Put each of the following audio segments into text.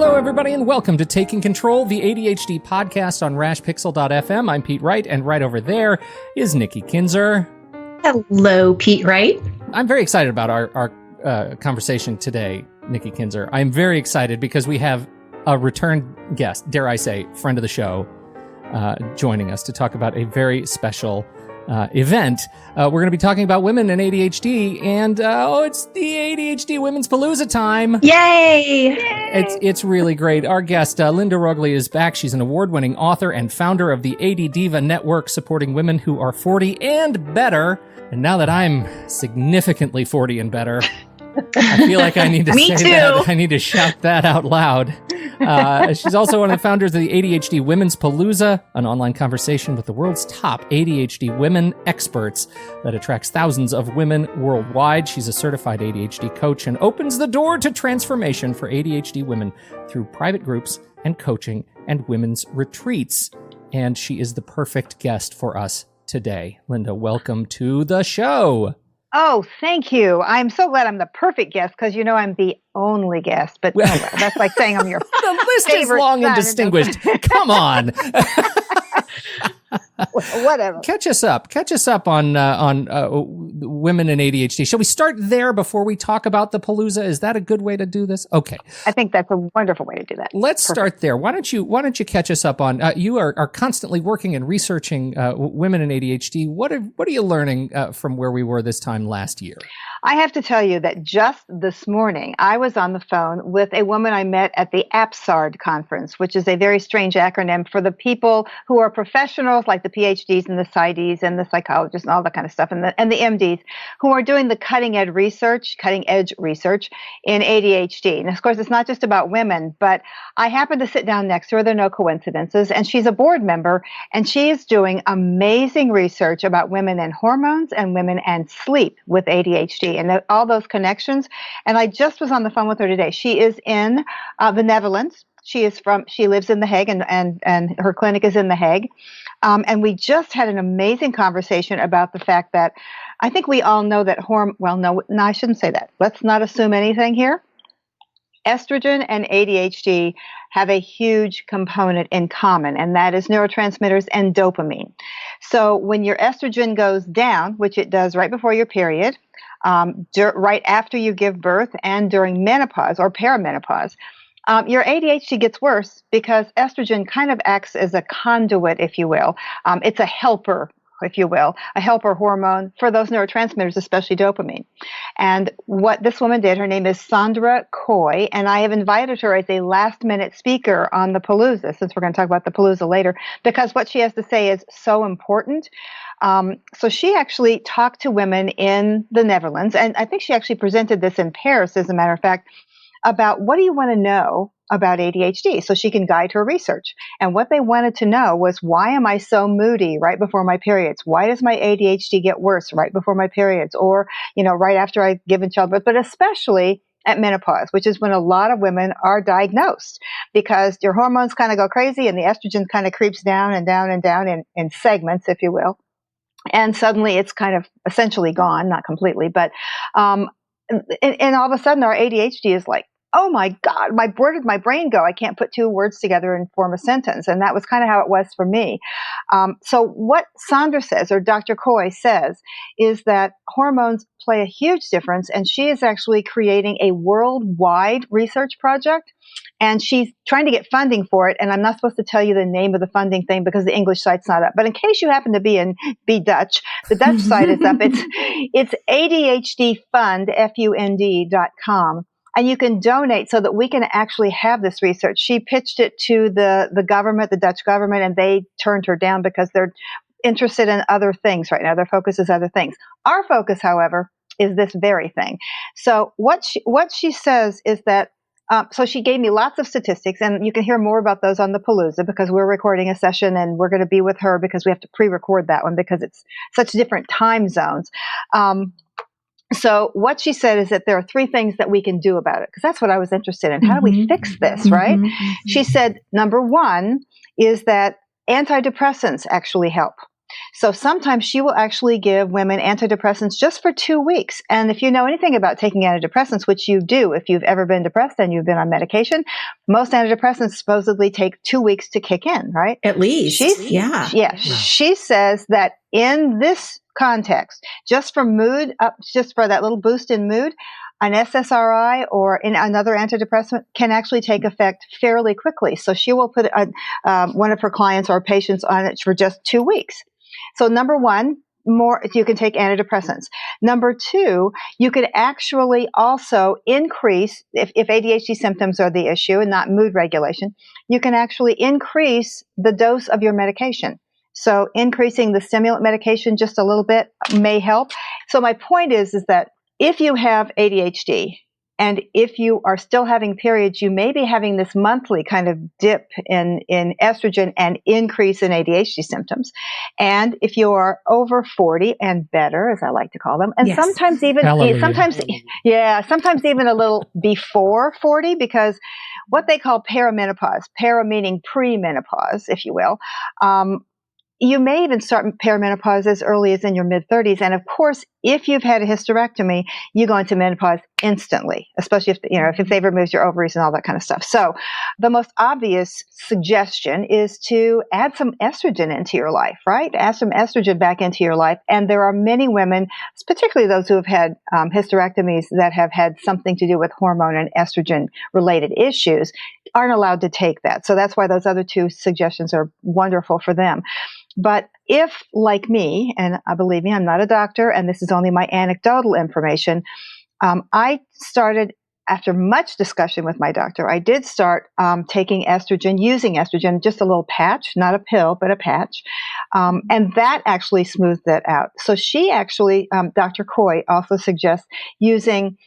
Hello, everybody, and welcome to Taking Control, the ADHD podcast on rashpixel.fm. I'm Pete Wright, and right over there is Nikki Kinzer. Hello, Pete Wright. I'm very excited about our conversation today, Nikki Kinzer. I'm very excited because we have a return guest, dare I say, friend of the show, joining us to talk about a very special event. We're going to be talking about women and ADHD, and it's the ADHD Women's Palooza time. Yay! It's really great. Our guest, Linda Roggli, is back. She's an award-winning author and founder of the ADDiva Network, supporting women who are 40 and better. And now that I'm significantly 40 and better, I feel like I need to say that. I need to shout that out loud. She's also one of the founders of the ADHD Women's Palooza, an online conversation with the world's top ADHD women experts that attracts thousands of women worldwide. She's a certified ADHD coach and opens the door to transformation for ADHD women through private groups and coaching and women's retreats. And she is the perfect guest for us today. Linda, welcome to the show. Oh, thank you. I'm so glad I'm the perfect guest because you know I'm the only guest, but that's like saying I'm your the list is long and distinguished. Come on. Whatever. Catch us up on women and ADHD. Shall we start there before we talk about the Palooza? Is that a good way to do this? Okay. I think that's a wonderful way to do that. Let's start there. Why don't you catch us up on, you are constantly working and researching women and ADHD. What are you learning from where we were this time last year? I have to tell you that just this morning, I was on the phone with a woman I met at the APSARD conference, which is a very strange acronym for the people who are professionals like the PhDs and the PsyDs and the psychologists and all that kind of stuff, and the MDs who are doing the cutting edge research in ADHD. And of course, it's not just about women, but I happened to sit down next to her. There are no coincidences. And she's a board member, and she is doing amazing research about women and hormones and women and sleep with ADHD. And all those connections. And I just was on the phone with her today. She is in the Netherlands. She lives in The Hague, and her clinic is in The Hague. And we just had an amazing conversation about the fact that I think we all know that no, I shouldn't say that. Let's not assume anything here. Estrogen and ADHD have a huge component in common, and that is neurotransmitters and dopamine. So when your estrogen goes down, which it does right before your period, right after you give birth and during menopause or perimenopause, your ADHD gets worse because estrogen kind of acts as a conduit, if you will. It's a helper, if you will, a helper hormone for those neurotransmitters, especially dopamine. And what this woman did, her name is Sandra Coy, and I have invited her as a last-minute speaker on the Palooza, since we're going to talk about the Palooza later, because what she has to say is so important. So she actually talked to women in the Netherlands, and I think she actually presented this in Paris, as a matter of fact, about what do you want to know about ADHD so she can guide her research. And what they wanted to know was, why am I so moody right before my periods? Why does my ADHD get worse right before my periods, or, right after I've given childbirth, but especially at menopause, which is when a lot of women are diagnosed, because your hormones kind of go crazy and the estrogen kind of creeps down and down and down in segments, if you will. And suddenly it's kind of essentially gone, not completely, but and all of a sudden our ADHD is like, oh my God, where did my brain go? I can't put two words together and form a sentence. And that was kind of how it was for me. So what Sandra says, or Dr. Coy says, is that hormones play a huge difference. And she is actually creating a worldwide research project. And she's trying to get funding for it. And I'm not supposed to tell you the name of the funding thing because the English site's not up. But in case you happen to be Dutch, the Dutch site is up. It's ADHDfund.com. And you can donate so that we can actually have this research. She pitched it to the government, the Dutch government, and they turned her down because they're interested in other things right now. Their focus is other things. Our focus, however, is this very thing. So what she says is that, so she gave me lots of statistics, and you can hear more about those on the Palooza because we're recording a session and we're going to be with her because we have to pre-record that one because it's such different time zones. So what she said is that there are three things that we can do about it, because that's what I was interested in. How do we fix this, right? She said, number one is that antidepressants actually help. So sometimes she will actually give women antidepressants just for 2 weeks. And if you know anything about taking antidepressants, which you do if you've ever been depressed and you've been on medication, most antidepressants supposedly take 2 weeks to kick in, right? At least. She says that in this context, just for mood up, just for that little boost in mood, an SSRI or another antidepressant can actually take effect fairly quickly. So she will put one of her clients or patients on it for just 2 weeks. So number one, you can take antidepressants. Number two, you could actually also increase, if ADHD symptoms are the issue and not mood regulation, you can actually increase the dose of your medication. So increasing the stimulant medication just a little bit may help. So my point is that if you have ADHD and if you are still having periods, you may be having this monthly kind of dip in estrogen and increase in ADHD symptoms. And if you are over 40 and better, as I like to call them, and sometimes even a little before 40, because what they call perimenopause, para meaning premenopause, if you will, you may even start perimenopause as early as in your mid-30s. And of course, if you've had a hysterectomy, you go into menopause instantly, especially if they've removed your ovaries and all that kind of stuff. So the most obvious suggestion is to add some estrogen into your life, right? Add some estrogen back into your life. And there are many women, particularly those who have had hysterectomies that have had something to do with hormone and estrogen related issues, aren't allowed to take that. So that's why those other two suggestions are wonderful for them. But if, like me, and believe me, I'm not a doctor, and this is only my anecdotal information, I started, after much discussion with my doctor, I did start taking estrogen, using estrogen, just a little patch, not a pill, but a patch. And that actually smoothed it out. So she actually, Dr. Coy also suggests using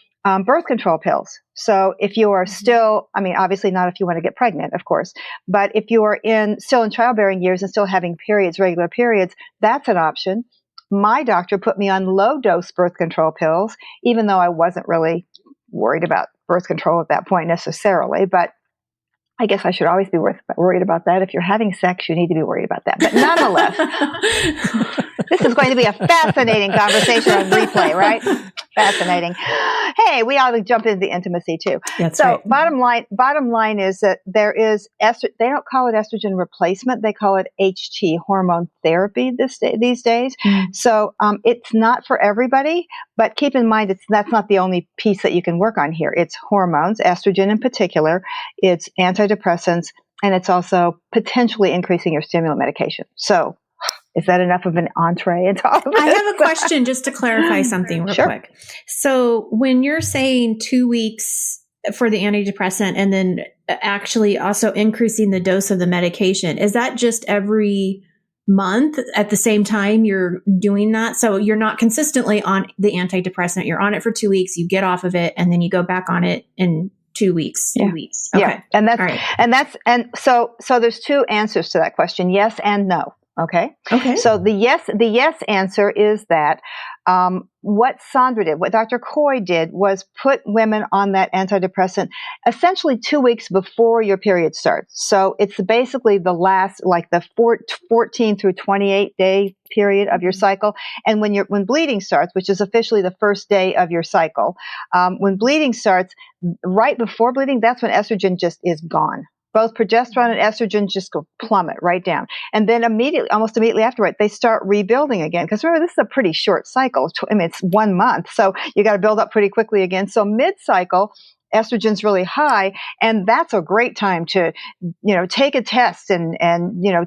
birth control pills. So if you are still, obviously not if you want to get pregnant, of course, but if you are still in childbearing years and still having periods, regular periods, that's an option. My doctor put me on low dose birth control pills, even though I wasn't really worried about birth control at that point necessarily, but I guess I should always be worried about that. If you're having sex, you need to be worried about that. But nonetheless, this is going to be a fascinating conversation on replay, right? Fascinating. Hey, we ought to jump into the intimacy too. That's so right. Bottom line is that there is they don't call it estrogen replacement. They call it HT, hormone therapy these days. Mm. So it's not for everybody, but keep in mind that's not the only piece that you can work on here. It's hormones, estrogen in particular. It's antidepressants, and it's also potentially increasing your stimulant medication. So is that enough of an entree into all of this? I have a question just to clarify something real quick. So when you're saying 2 weeks for the antidepressant and then actually also increasing the dose of the medication, is that just every month at the same time you're doing that? So you're not consistently on the antidepressant. You're on it for 2 weeks, you get off of it, and then you go back on it in 2 weeks. Yeah. 2 weeks. Okay. Yeah. And so there's two answers to that question. Yes and no. Okay. So the yes answer is that what Sandra did, what Dr. Coy did, was put women on that antidepressant essentially 2 weeks before your period starts. So it's basically the last, like the 14 through 28 day period of your cycle. And when bleeding starts, which is officially the first day of your cycle, when bleeding starts, right before bleeding, that's when estrogen just is gone. Both progesterone and estrogen just go plummet right down. And then almost immediately afterward, they start rebuilding again. Because remember, this is a pretty short cycle. It's 1 month. So you got to build up pretty quickly again. So mid-cycle, estrogen's really high. And that's a great time to, take a test and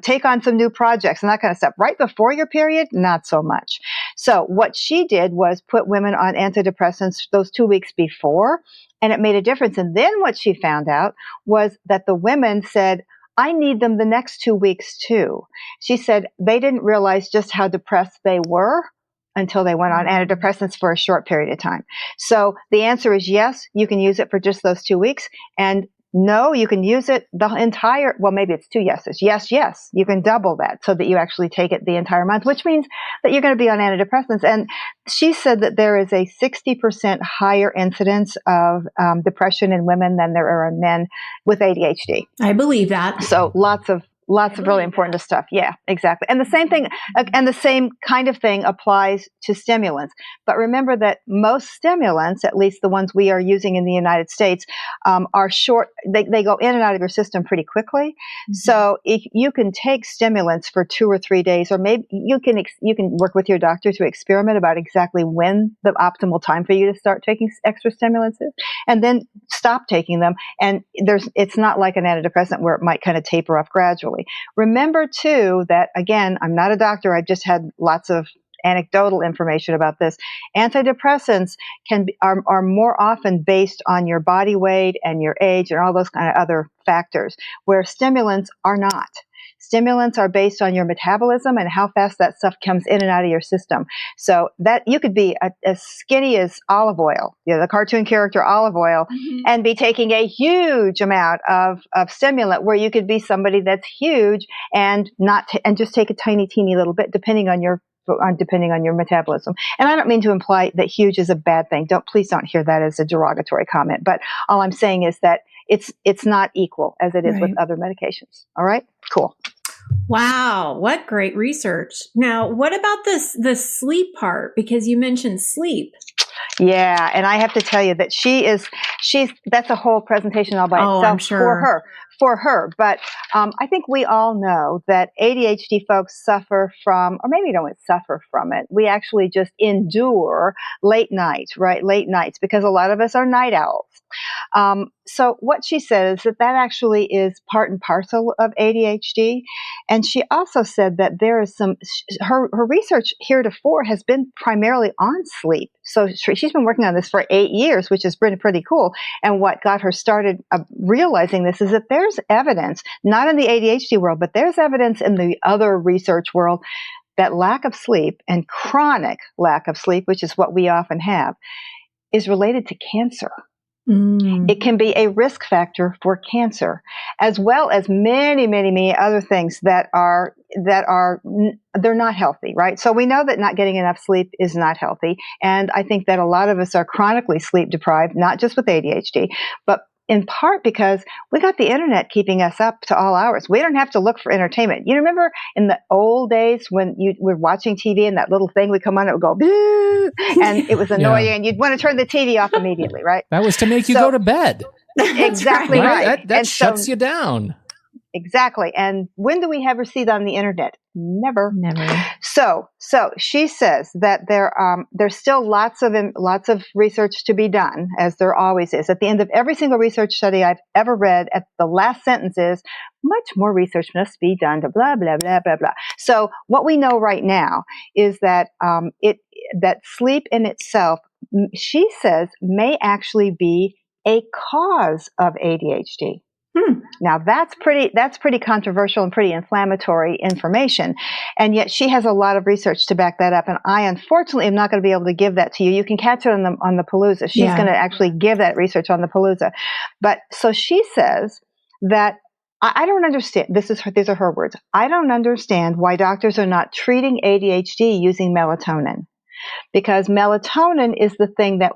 take on some new projects and that kind of stuff. Right before your period, not so much. So what she did was put women on antidepressants those 2 weeks before, and it made a difference. And then what she found out was that the women said, I need them the next 2 weeks too. She said they didn't realize just how depressed they were until they went on antidepressants for a short period of time. So the answer is yes, you can use it for just those 2 weeks. And no, you can use it maybe it's two yeses. Yes, you can double that so that you actually take it the entire month, which means that you're going to be on antidepressants. And she said that there is a 60% higher incidence of depression in women than there are in men with ADHD. I believe that. So lots of Lots of really important stuff. Yeah, exactly. And the same thing, and the same kind of thing applies to stimulants. But remember that most stimulants, at least the ones we are using in the United States, are short. They go in and out of your system pretty quickly. Mm-hmm. So if you can take stimulants for 2 or 3 days, or maybe you can work with your doctor to experiment about exactly when the optimal time for you to start taking extra stimulants is, and then stop taking them. And it's not like an antidepressant where it might kind of taper off gradually. Remember, too, that, again, I'm not a doctor. I've just had lots of anecdotal information about this. Antidepressants are more often based on your body weight and your age and all those kind of other factors, where stimulants are not. Stimulants are based on your metabolism and how fast that stuff comes in and out of your system. So that you could be as skinny as olive oil, the cartoon character olive oil, mm-hmm. and be taking a huge amount of stimulant, where you could be somebody that's huge and and just take a tiny, teeny little bit, depending on your metabolism. And I don't mean to imply that huge is a bad thing. Please don't hear that as a derogatory comment. But all I'm saying is that it's not equal as it is with other medications. All right? Cool. Wow, what great research. Now, what about the sleep part? Because you mentioned sleep. Yeah, and I have to tell you that that's a whole presentation all by itself. I'm sure. For her. But I think we all know that ADHD folks suffer from, or maybe don't suffer from it. We actually just endure late nights, because a lot of us are night owls. So what she said is that actually is part and parcel of ADHD. And she also said that there is her research heretofore has been primarily on sleep. So she's been working on this for 8 years, which has been pretty cool. And what got her started realizing this is that there's evidence, not in the ADHD world, but there's evidence in the other research world, that lack of sleep and chronic lack of sleep, which is what we often have, is related to cancer. Mm. It can be a risk factor for cancer, as well as many, many, many other things that are they're not healthy, right? So we know that not getting enough sleep is not healthy, and I think that a lot of us are chronically sleep deprived, not just with ADHD, but in part because we got the internet keeping us up to all hours. We don't have to look for entertainment. You remember in the old days when you were watching TV and that little thing would come on, it would go, and it was annoying, and you'd want to turn the TV off immediately, right? That was to make you go to bed. Exactly right. That shuts you down. Exactly. And when do we ever see that on the internet? Never. So she says that there's still lots of research to be done, as there always is. At the end of every single research study I've ever read, at the last sentence is, much more research must be done to blah, blah, blah, blah, blah. So what we know right now is that that sleep in itself, she says, may actually be a cause of ADHD. Now that's pretty controversial and pretty inflammatory information, and yet she has a lot of research to back that up. And I unfortunately am not going to be able to give that to you. You can catch it on the Palooza. She's going to actually give that research on the Palooza. But so she says that I don't understand. These are her words. I don't understand why doctors are not treating ADHD using melatonin, because melatonin is the thing that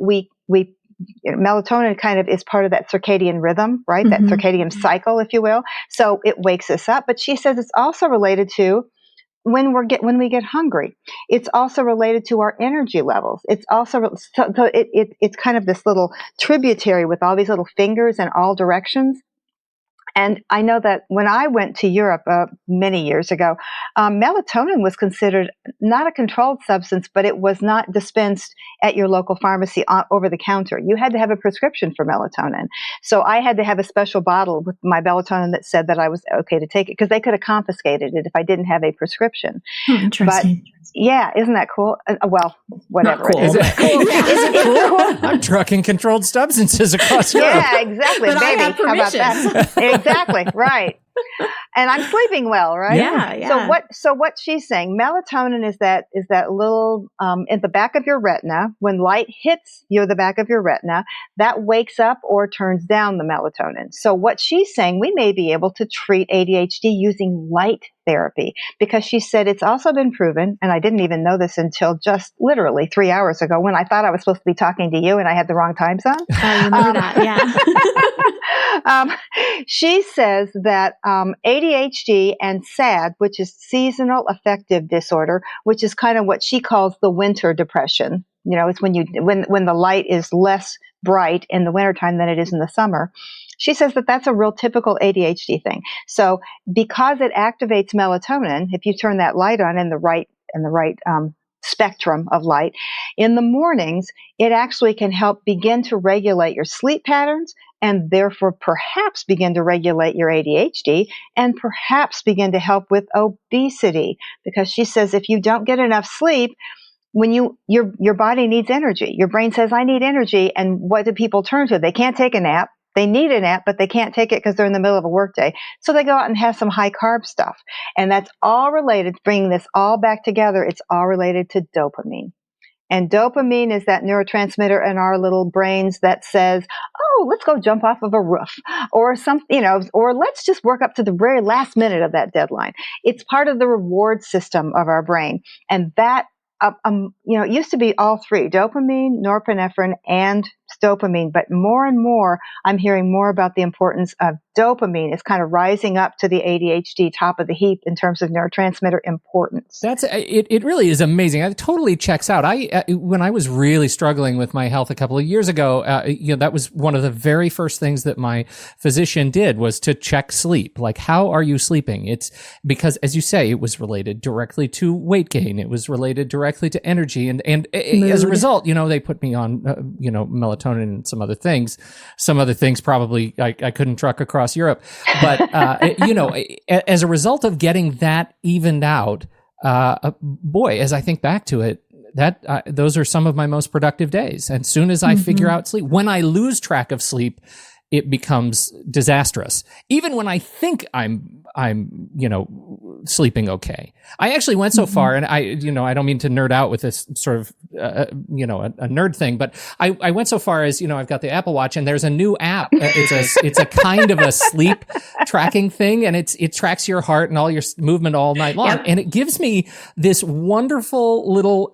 melatonin kind of is part of that circadian rhythm, right? Mm-hmm. That circadian cycle, if you will. So it wakes us up. But she says it's also related to when we get hungry. It's also related to our energy levels. It's also it's kind of this little tributary with all these little fingers in all directions. And I know that when I went to Europe many years ago, melatonin was considered not a controlled substance, but it was not dispensed at your local pharmacy over the counter. You had to have a prescription for melatonin. So I had to have a special bottle with my melatonin that said that I was okay to take it, because they could have confiscated it if I didn't have a prescription. Interesting. But yeah, isn't that cool? Well, whatever. Cool. Is it cool? Isn't it cool? I'm trucking controlled substances across Europe. Yeah, exactly, but baby. I have How about that? Exactly, right. And I'm sleeping well, right? Yeah. So what she's saying, melatonin is that little in the back of your retina. When light hits the back of your retina, that wakes up or turns down the melatonin. So what she's saying, we may be able to treat ADHD using light therapy, because she said it's also been proven, and I didn't even know this until just literally 3 hours ago, when I thought I was supposed to be talking to you and I had the wrong time zone. I remember that, yeah. She says that ADHD and SAD, which is seasonal affective disorder, which is kind of what she calls the winter depression. You know, it's when the light is less bright in the wintertime than it is in the summer. She says that that's a real typical ADHD thing. So because it activates melatonin, if you turn that light on in the right spectrum of light in the mornings, it actually can help begin to regulate your sleep patterns and therefore perhaps begin to regulate your ADHD and perhaps begin to help with obesity. Because she says if you don't get enough sleep, when your body needs energy, your brain says, I need energy. And what do people turn to? They can't take a nap. They need a nap, but they can't take it because they're in the middle of a workday. So they go out and have some high carb stuff. And that's all related, bringing this all back together, it's all related to dopamine. And dopamine is that neurotransmitter in our little brains that says, oh, let's go jump off of a roof or something, or let's just work up to the very last minute of that deadline. It's part of the reward system of our brain. And that, it used to be all three, dopamine, norepinephrine, and dopamine. But more and more, I'm hearing more about the importance of dopamine. It's kind of rising up to the ADHD top of the heap in terms of neurotransmitter importance. That's it. Really is amazing. It totally checks out. When I was really struggling with my health a couple of years ago, that was one of the very first things that my physician did was to check sleep. Like, how are you sleeping? It's because, as you say, it was related directly to weight gain. It was related directly to energy, and as a result, they put me on melatonin and some other things. Some other things probably I couldn't truck across Europe, but as a result of getting that evened out, boy, as I think back to it, that those are some of my most productive days. And soon as I figure out sleep, when I lose track of sleep, it becomes disastrous. Even when I think I'm sleeping okay. I actually went so far, and I don't mean to nerd out with this sort of, a nerd thing, but I went so far as, I've got the Apple Watch and there's a new app. It's a kind of a sleep tracking thing, and it tracks your heart and all your movement all night long. Yep. And it gives me this wonderful little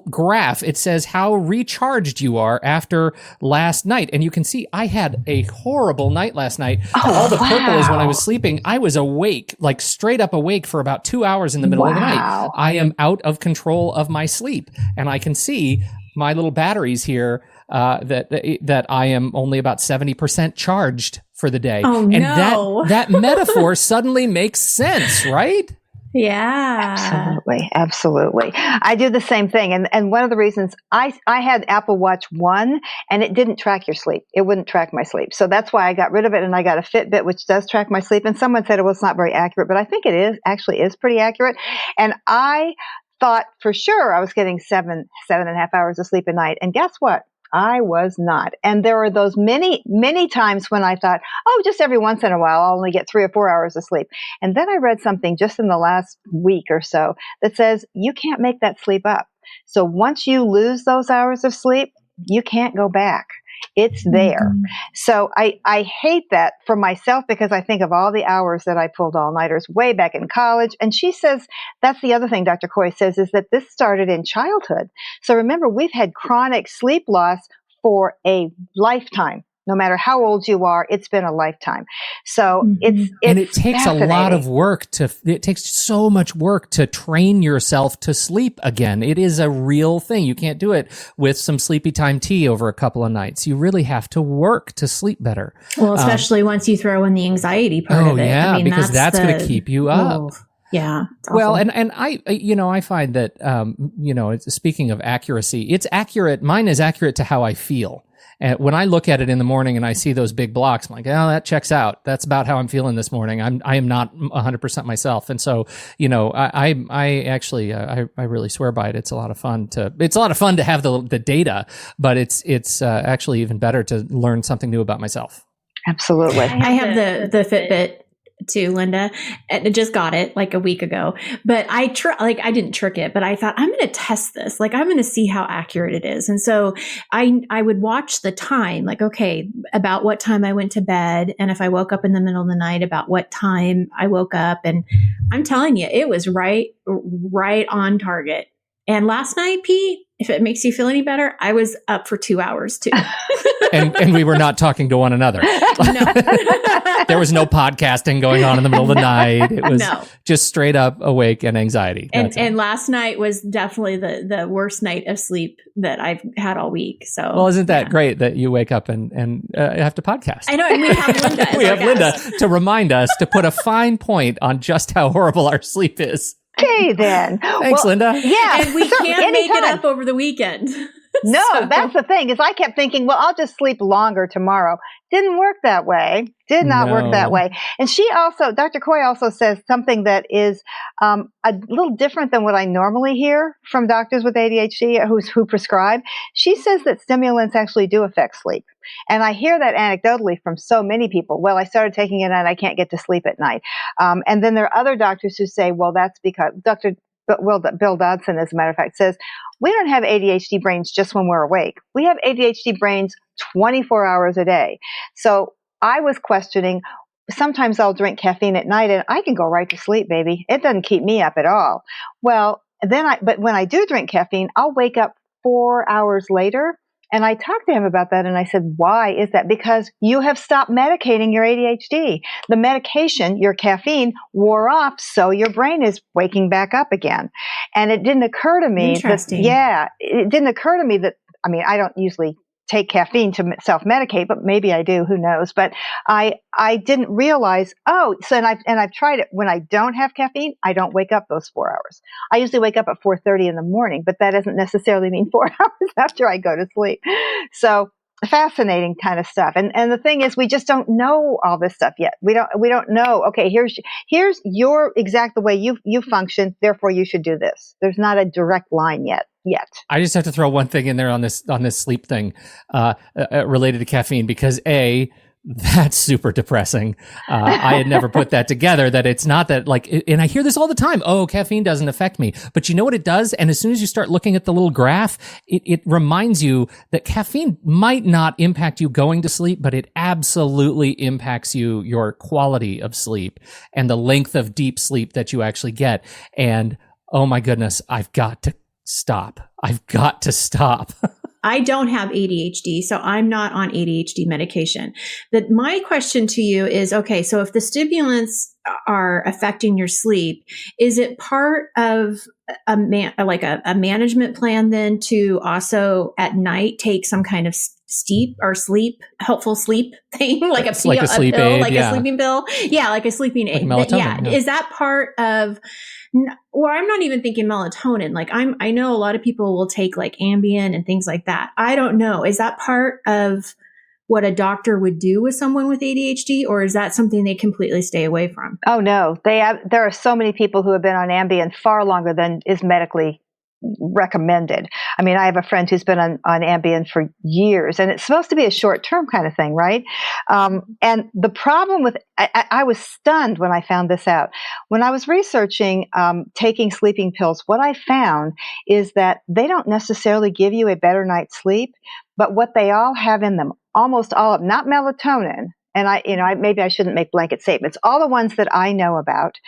graph. It says how recharged you are after last night. And you can see I had a horrible night last night. All the purple is when I was sleeping. I was awake, like straight up awake for about 2 hours in the middle of the night. I am out of control of my sleep, and I can see my little batteries here that I am only about 70% charged for the day. Oh, and no. that metaphor suddenly makes sense, right? Yeah. Absolutely. I do the same thing. And one of the reasons I had Apple Watch 1 and it didn't track your sleep. It wouldn't track my sleep. So that's why I got rid of it, and I got a Fitbit, which does track my sleep. And someone said, well, it's not very accurate, but I think it is pretty accurate. And I thought for sure I was getting 7.5 hours of sleep a night. And guess what? I was not. And there were those many, many times when I thought, oh, just every once in a while, I'll only get 3 or 4 hours of sleep. And then I read something just in the last week or so that says you can't make that sleep up. So once you lose those hours of sleep, you can't go back. It's there. Mm-hmm. So I hate that for myself, because I think of all the hours that I pulled all-nighters way back in college. And she says, that's the other thing Dr. Coy says, is that this started in childhood. So remember, we've had chronic sleep loss for a lifetime. No matter how old you are, it's been a lifetime. So it's and it takes a lot of work it takes so much work to train yourself to sleep again. It is a real thing. You can't do it with some sleepy time tea over a couple of nights. You really have to work to sleep better. Well, especially once you throw in the anxiety part of it. Yeah, I mean, because that's going to keep you up. Oh. Yeah. Well, and I find that, speaking of accuracy, it's accurate. Mine is accurate to how I feel. And when I look at it in the morning and I see those big blocks, I'm like, oh, that checks out. That's about how I'm feeling this morning. I am not 100% myself. And so, I actually, I really swear by it. It's a lot of fun to have the data, but it's actually even better to learn something new about myself. Absolutely. I have the Fitbit too, Linda, and I just got it like a week ago, but I didn't trick it, but I thought I'm going to test this. Like, I'm going to see how accurate it is. And so I would watch the time, like, okay, about what time I went to bed. And if I woke up in the middle of the night, about what time I woke up. And I'm telling you, it was right on target. And last night, Pete, if it makes you feel any better, I was up for 2 hours too. and we were not talking to one another. No. There was no podcasting going on in the middle of the night. It was just straight up awake and anxiety. And last night was definitely the worst night of sleep that I've had all week. So, well, isn't that great that you wake up and have to podcast? I know, and we have Linda. We have Linda to remind us to put a fine point on just how horrible our sleep is. Okay, then. Thanks, Linda. Yeah. And we can't make it up over the weekend. No, So- that's the thing, is I kept thinking, well, I'll just sleep longer tomorrow. Didn't work that way. Did not work that way. And Dr. Coy also says something that is a little different than what I normally hear from doctors with ADHD who prescribe. She says that stimulants actually do affect sleep. And I hear that anecdotally from so many people. Well, I started taking it and I can't get to sleep at night. And then there are other doctors who say, well, that's because Bill Dodson, as a matter of fact, says, we don't have ADHD brains just when we're awake. We have ADHD brains 24 hours a day. So I was questioning, sometimes I'll drink caffeine at night and I can go right to sleep, baby. It doesn't keep me up at all. Well, but when I do drink caffeine, I'll wake up 4 hours later. And I talked to him about that and I said, why is that? Because you have stopped medicating your ADHD. The medication, your caffeine, wore off, so your brain is waking back up again. And it didn't occur to me it didn't occur to me that, I don't usually take caffeine to self-medicate, but maybe I do, who knows? But I didn't realize, and I've tried it. When I don't have caffeine, I don't wake up those 4 hours. I usually wake up at 4:30 in the morning, but that doesn't necessarily mean 4 hours after I go to sleep. So fascinating kind of stuff. And the thing is, we just don't know all this stuff yet. We don't know, okay, here's your exact the way you function, therefore you should do this. There's not a direct line yet. I just have to throw one thing in there on this sleep thing related to caffeine, because that's super depressing. I had never put that together, that it's not that and I hear this all the time. Oh, caffeine doesn't affect me. But you know what it does? And as soon as you start looking at the little graph, it reminds you that caffeine might not impact you going to sleep, but it absolutely impacts your quality of sleep and the length of deep sleep that you actually get. And oh my goodness, I've got to stop. I don't have ADHD, so I'm not on ADHD medication. But my question to you is, okay, so if the stimulants are affecting your sleep, is it part of a management plan then to also at night take some kind of helpful sleep thing, like a sleeping pill, like a sleeping aid. Melatonin, Is that part of? Or I'm not even thinking melatonin. I know a lot of people will take like Ambien and things like that. I don't know. Is that part of what a doctor would do with someone with ADHD, or is that something they completely stay away from? Oh no, there are so many people who have been on Ambien far longer than is medically recommended. I have a friend who's been on Ambien for years, and it's supposed to be a short-term kind of thing, right? And the problem with, I was stunned when I found this out. When I was researching taking sleeping pills, what I found is that they don't necessarily give you a better night's sleep, but what they all have in them, almost all of them, not melatonin, and maybe I shouldn't make blanket statements, all the ones that I know about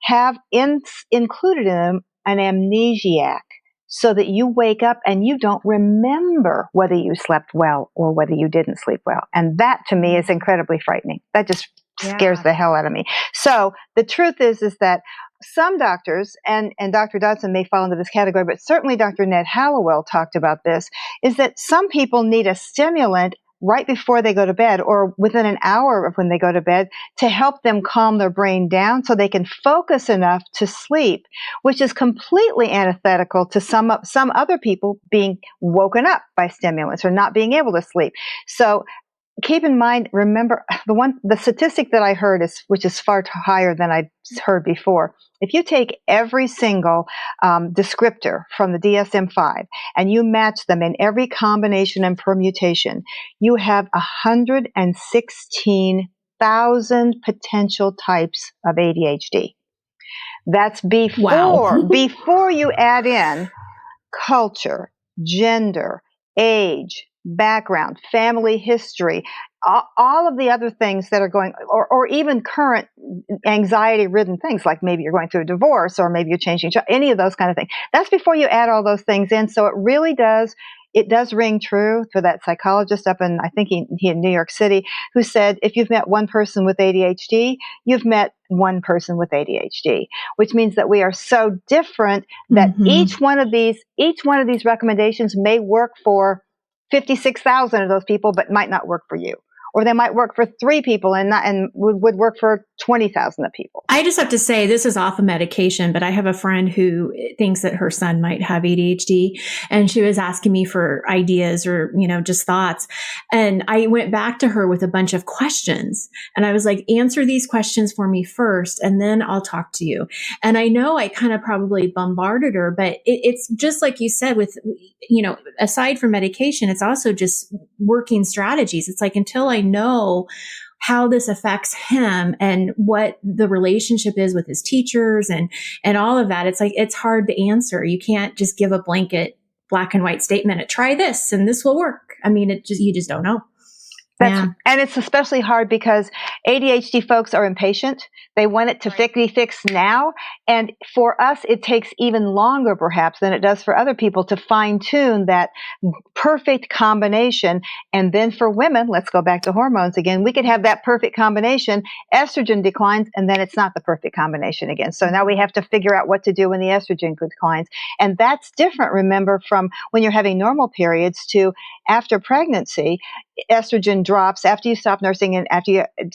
have included in them an amnesiac, so that you wake up and you don't remember whether you slept well or whether you didn't sleep well. And that to me is incredibly frightening. That just scares the hell out of me. So the truth is that some doctors, and Dr. Dodson may fall into this category, but certainly Dr. Ned Hallowell talked about this, is that some people need a stimulant right before they go to bed or within an hour of when they go to bed to help them calm their brain down so they can focus enough to sleep, which is completely antithetical to some other people being woken up by stimulants or not being able to sleep. So keep in mind, remember, the statistic that I heard which is far higher than I'd heard before. If you take every single descriptor from the DSM-5 and you match them in every combination and permutation, you have 116,000 potential types of ADHD. That's before you add in culture, gender, age, background, family history, all of the other things that are going, or even current anxiety-ridden things, like maybe you're going through a divorce, or maybe you're changing, any of those kind of things. That's before you add all those things in. So it does ring true for that psychologist up in, I think he in New York City, who said, if you've met one person with ADHD, you've met one person with ADHD, which means that we are so different that each one of these recommendations may work for 56,000 of those people, but might not work for you. Or they might work for 3 people and would work for 20,000 of people. I just have to say, this is off of medication, but I have a friend who thinks that her son might have ADHD, and she was asking me for ideas or, just thoughts. And I went back to her with a bunch of questions, and I was like, answer these questions for me first, and then I'll talk to you. And I know I kind of probably bombarded her, but it's just like you said with, aside from medication, it's also just working strategies. It's like, until I know how this affects him and what the relationship is with his teachers and all of that, it's like, it's hard to answer. You can't just give a blanket black and white statement. Try this and this will work. I mean, you just don't know. And it's especially hard because ADHD folks are impatient. They want it to be fixed now. And for us, it takes even longer, perhaps, than it does for other people to fine tune that perfect combination. And then for women, let's go back to hormones again. We could have that perfect combination. Estrogen declines, and then it's not the perfect combination again. So now we have to figure out what to do when the estrogen declines. And that's different, remember, from when you're having normal periods to after pregnancy. Estrogen drops after you stop nursing, and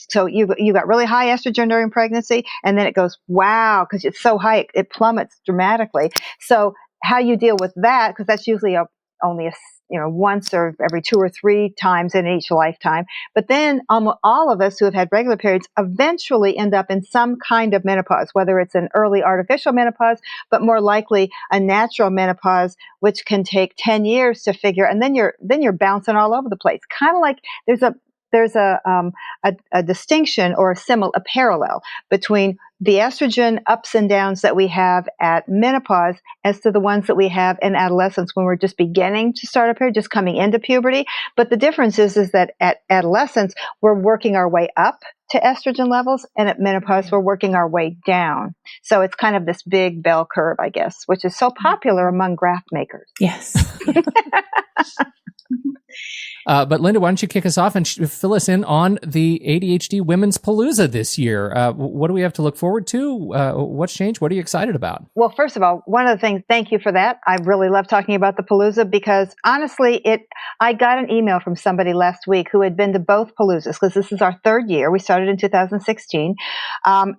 so you got really high estrogen during pregnancy, and then it goes, wow, because it's so high, it plummets dramatically. So how you deal with that, because that's usually only once or every 2 or 3 times in each lifetime. But then almost all of us who have had regular periods eventually end up in some kind of menopause, whether it's an early artificial menopause, but more likely a natural menopause, which can take 10 years to figure. And then you're bouncing all over the place. Kind of like there's a distinction or a parallel between the estrogen ups and downs that we have at menopause as to the ones that we have in adolescence when we're just beginning to start a period, just coming into puberty. But the difference is that at adolescence, we're working our way up to estrogen levels, and at menopause, we're working our way down. So it's kind of this big bell curve, I guess, which is so popular among graph makers. Yes. But Linda, why don't you kick us off and fill us in on the ADHD Women's Palooza this year? What do we have to look forward to? What's changed? What are you excited about? Well, first of all, one of the things, thank you for that. I really love talking about the Palooza because honestly, I got an email from somebody last week who had been to both Paloozas because this is our 3rd year. We started in 2016.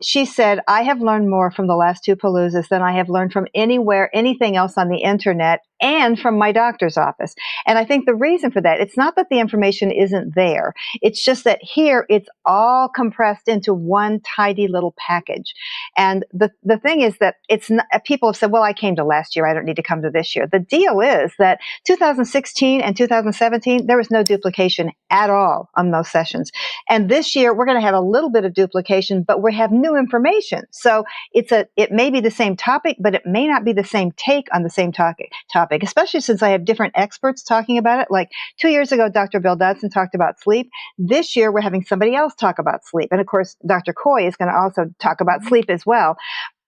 She said, I have learned more from the last 2 Paloozas than I have learned from anything else on the internet and from my doctor's office. And I think the reason for that, it's not that the information isn't there. It's just that here it's all compressed into one tidy little package. And the thing is that it's not, people have said, well, I came to last year, I don't need to come to this year. The deal is that 2016 and 2017, there was no duplication at all on those sessions. And this year we're going to have a little bit of duplication, but we have new information. So it may be the same topic, but it may not be the same take on the same topic, especially since I have different experts talking about it. Like 2 years ago, Dr. Bill Dodson talked about sleep. This year, we're having somebody else talk about sleep. And of course, Dr. Coy is going to also talk about sleep as well.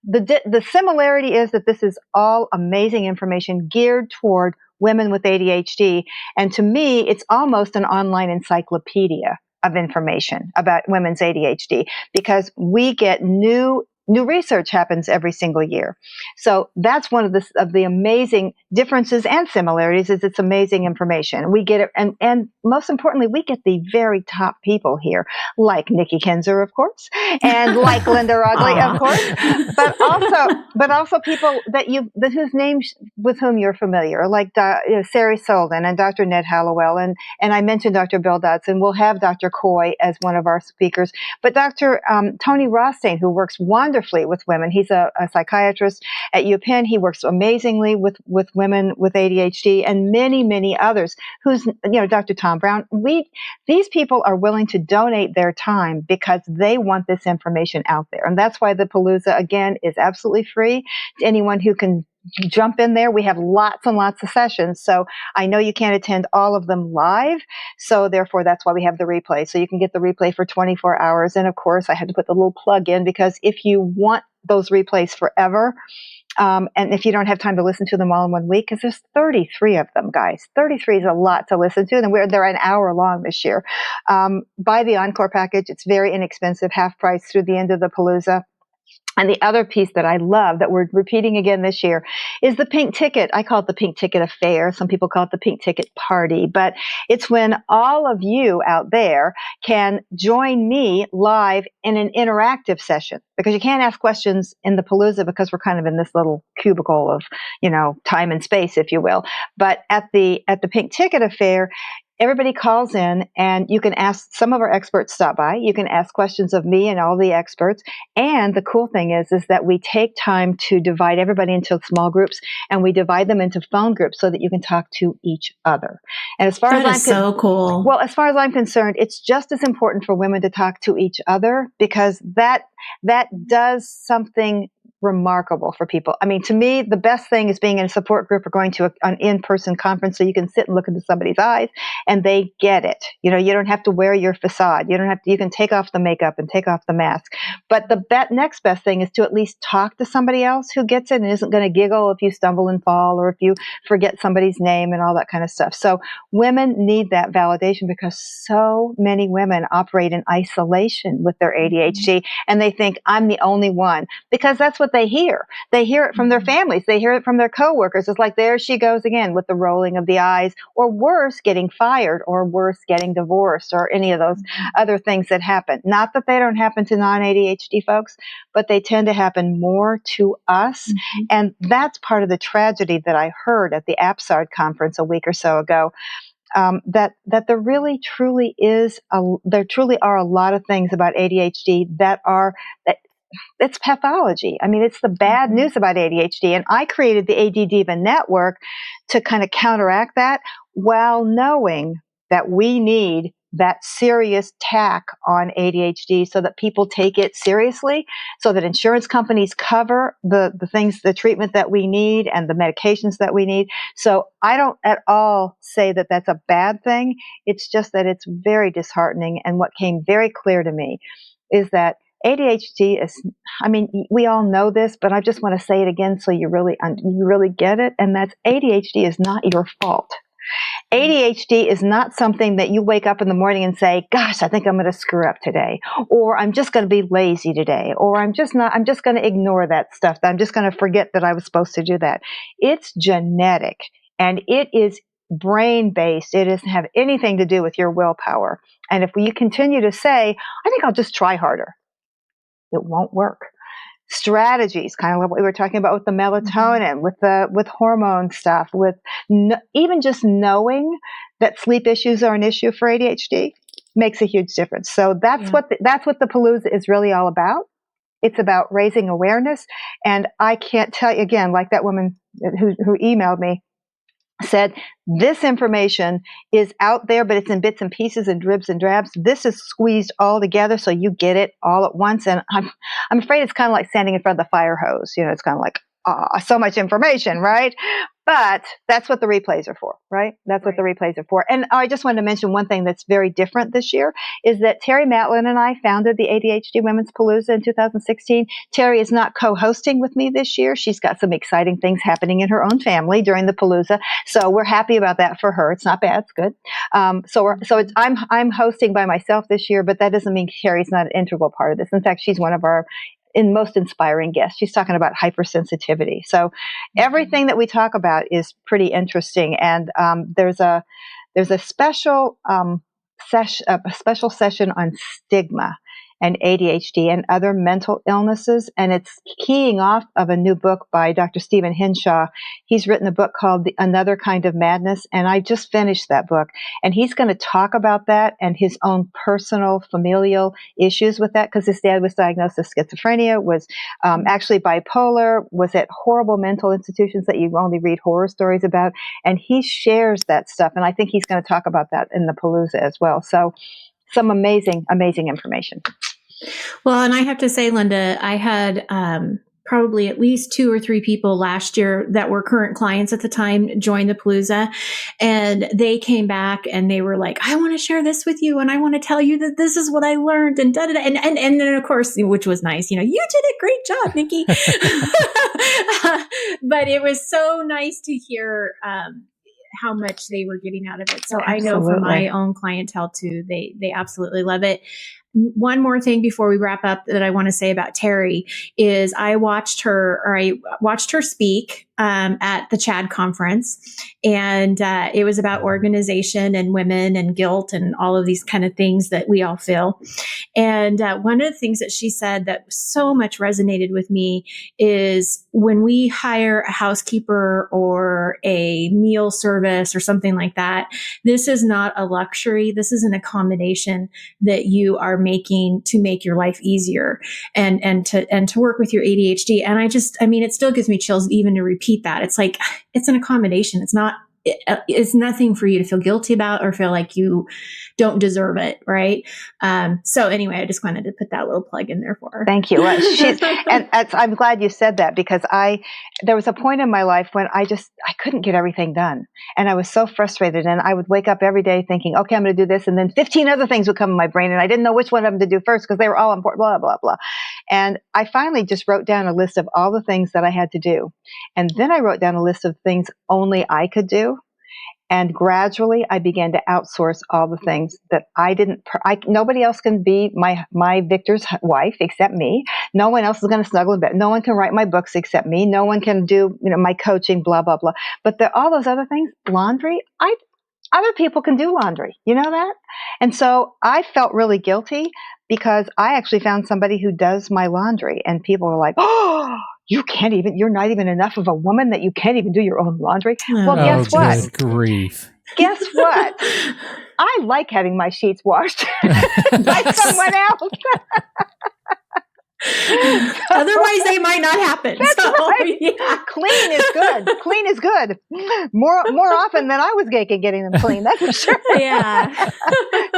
The similarity is that this is all amazing information geared toward women with ADHD. And to me, it's almost an online encyclopedia of information about women's ADHD because we get new research happens every single year. So that's one of the amazing differences and similarities is it's amazing information. We get it. And most importantly, we get the very top people here, like Nikki Kinzer, of course, and like Linda Roggli, of course, but also people whose names with whom you're familiar, like Sari Solden and Dr. Ned Hallowell. And I mentioned Dr. Bill Dodson. We'll have Dr. Coy as one of our speakers, but Dr. Tony Rothstein, who works wonderfully with women. He's a psychiatrist at UPenn. He works amazingly with women with ADHD and many, many others Dr. Tom Brown. These people are willing to donate their time because they want this information out there. And that's why the Palooza, again, is absolutely free to anyone who can jump in there. We have lots and lots of sessions. So I know you can't attend all of them live. So therefore, that's why we have the replay. So you can get the replay for 24 hours. And of course, I had to put the little plug in because if you want those replays forever, and if you don't have time to listen to them all in 1 week, because there's 33 of them, guys. 33 is a lot to listen to, and they're an hour long this year. Buy the Encore package. It's very inexpensive, half price through the end of the Palooza. And the other piece that I love that we're repeating again this year is the pink ticket. I call it the pink ticket affair. Some people call it the pink ticket party, but it's when all of you out there can join me live in an interactive session, because you can't ask questions in the Palooza because we're kind of in this little cubicle of, time and space, if you will. But at the pink ticket affair, everybody calls in and you can ask, some of our experts stop by. You can ask questions of me and all the experts. And the cool thing is that we take time to divide everybody into small groups, and we divide them into phone groups so that you can talk to each other. And as far as so cool. Well, as far as I'm concerned, it's just as important for women to talk to each other, because that does something remarkable for people. I mean, to me, the best thing is being in a support group or going to an in-person conference so you can sit and look into somebody's eyes and they get it. You don't have to wear your facade. You can take off the makeup and take off the mask. But the next best thing is to at least talk to somebody else who gets it and isn't going to giggle if you stumble and fall or if you forget somebody's name and all that kind of stuff. So women need that validation, because so many women operate in isolation with their ADHD and they think I'm the only one, because that's what they hear. They hear it from their families. They hear it from their coworkers. It's like, there she goes again with the rolling of the eyes, or worse, getting fired, or worse, getting divorced, or any of those other things that happen. Not that they don't happen to non-ADHD folks, but they tend to happen more to us. And that's part of the tragedy that I heard at the APSARD conference a week or so ago. That there really truly there truly are a lot of things about ADHD that it's pathology. I mean, it's the bad news about ADHD. And I created the ADDiva Network to kind of counteract that, while knowing that we need that serious tack on ADHD so that people take it seriously, so that insurance companies cover the things, the treatment that we need and the medications that we need. So I don't at all say that that's a bad thing. It's just that it's very disheartening. And what came very clear to me is that ADHD is, I mean, we all know this, but I just want to say it again so you really get it. And that's, ADHD is not your fault. ADHD is not something that you wake up in the morning and say, gosh, I think I'm going to screw up today, or I'm just going to be lazy today, or I'm just going to ignore that stuff. I'm just going to forget that I was supposed to do that. It's genetic, and it is brain-based. It doesn't have anything to do with your willpower. And if you continue to say, I think I'll just try harder, it won't work. Strategies, kind of like what we were talking about with the melatonin, with hormone stuff, with even just knowing that sleep issues are an issue for ADHD makes a huge difference. So that's what the Palooza is really all about. It's about raising awareness. And I can't tell you, again, like that woman who emailed me said, this information is out there, but it's in bits and pieces and dribs and drabs. This is squeezed all together so you get it all at once. And I'm afraid it's kind of like standing in front of the fire hose. It's kind of like, so much information, right? But that's what the replays are for, right? That's what the replays are for. And I just wanted to mention one thing that's very different this year is that Terry Matlin and I founded the ADHD Women's Palooza in 2016. Terry is not co-hosting with me this year. She's got some exciting things happening in her own family during the Palooza. So we're happy about that for her. It's not bad. It's good. I'm hosting by myself this year, but that doesn't mean Terry's not an integral part of this. In fact, she's one of our most inspiring guests. She's talking about hypersensitivity. So everything that we talk about is pretty interesting. And there's a special session on stigma and ADHD and other mental illnesses. And it's keying off of a new book by Dr. Stephen Hinshaw. He's written a book called Another Kind of Madness. And I just finished that book. And he's going to talk about that and his own personal familial issues with that, because his dad was diagnosed with schizophrenia, was actually bipolar, was at horrible mental institutions that you only read horror stories about. And he shares that stuff. And I think he's going to talk about that in the Palooza as well. So some amazing, amazing information. Well, and I have to say, Linda, I had probably at least 2 or 3 people last year that were current clients at the time joined the Palooza, and they came back and they were like, I want to share this with you, and I want to tell you that this is what I learned, and da da da. And then of course, which was nice, you did a great job, Nikki. But it was so nice to hear how much they were getting out of it. So I know from my own clientele too, they absolutely love it. One more thing before we wrap up that I want to say about Terry is I watched her speak at the CHAD conference, and it was about organization and women and guilt and all of these kind of things that we all feel. And one of the things that she said that so much resonated with me is when we hire a housekeeper or a meal service or something like that, this is not a luxury. This is an accommodation that you are making to make your life easier and to work with your ADHD. And it still gives me chills even to repeat that. It's like, it's an accommodation. It's nothing for you to feel guilty about or feel like you don't deserve it. Right. So anyway, I just wanted to put that little plug in there for her. Thank you. And I'm glad you said that, because there was a point in my life when I couldn't get everything done. And I was so frustrated, and I would wake up every day thinking, okay, I'm going to do this. And then 15 other things would come in my brain, and I didn't know which one of them to do first because they were all important, blah, blah, blah. And I finally just wrote down a list of all the things that I had to do. And then I wrote down a list of things only I could do. And gradually, I began to outsource all the things that nobody else can be my Victor's wife except me. No one else is going to snuggle in bed. No one can write my books except me. No one can do, my coaching, blah, blah, blah. But all those other things, laundry, other people can do laundry. You know that? And so I felt really guilty because I actually found somebody who does my laundry, and people were like, oh, you're not even enough of a woman that you can't even do your own laundry. Well, guess what? Good grief. Guess what? I like having my sheets washed by someone else. Otherwise, they might not happen. That's right. Yeah. Clean is good. Clean is good. More often than I was getting them clean. That's for sure. Yeah.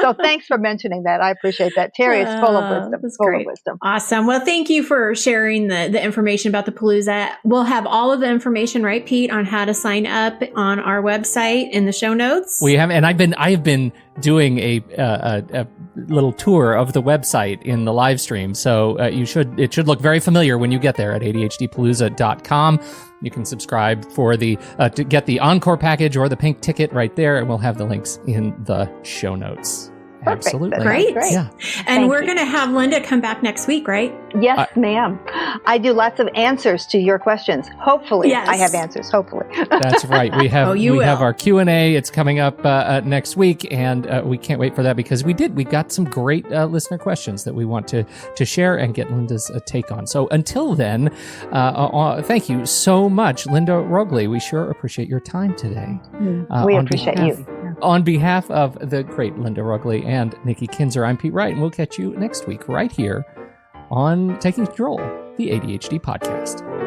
So thanks for mentioning that. I appreciate that. Terry is full of wisdom. That's full great. of wisdom. Awesome. Well, thank you for sharing the information about the Palooza. We'll have all of the information, right, Pete, on how to sign up on our website in the show notes. We have, and I have been doing a little tour of the website in the live stream. So it should look very familiar when you get there at ADHDpalooza.com. You can subscribe to get the Encore package or the pink ticket right there, and we'll have the links in the show notes. Perfect. Absolutely. Great. Yeah. And we're going to have Linda come back next week, right? Yes, ma'am. I do lots of answers to your questions. Hopefully, yes. I have answers. Hopefully. That's right. We have have our Q&A. It's coming up next week, and we can't wait for that because we got some great listener questions that we want to share and get Linda's take on. So until then, thank you so much, Linda Roggli. We sure appreciate your time today. We appreciate you. On behalf of the great Linda Roggli and Nikki Kinzer, I'm Pete Wright, and we'll catch you next week right here on Taking Control, the ADHD podcast.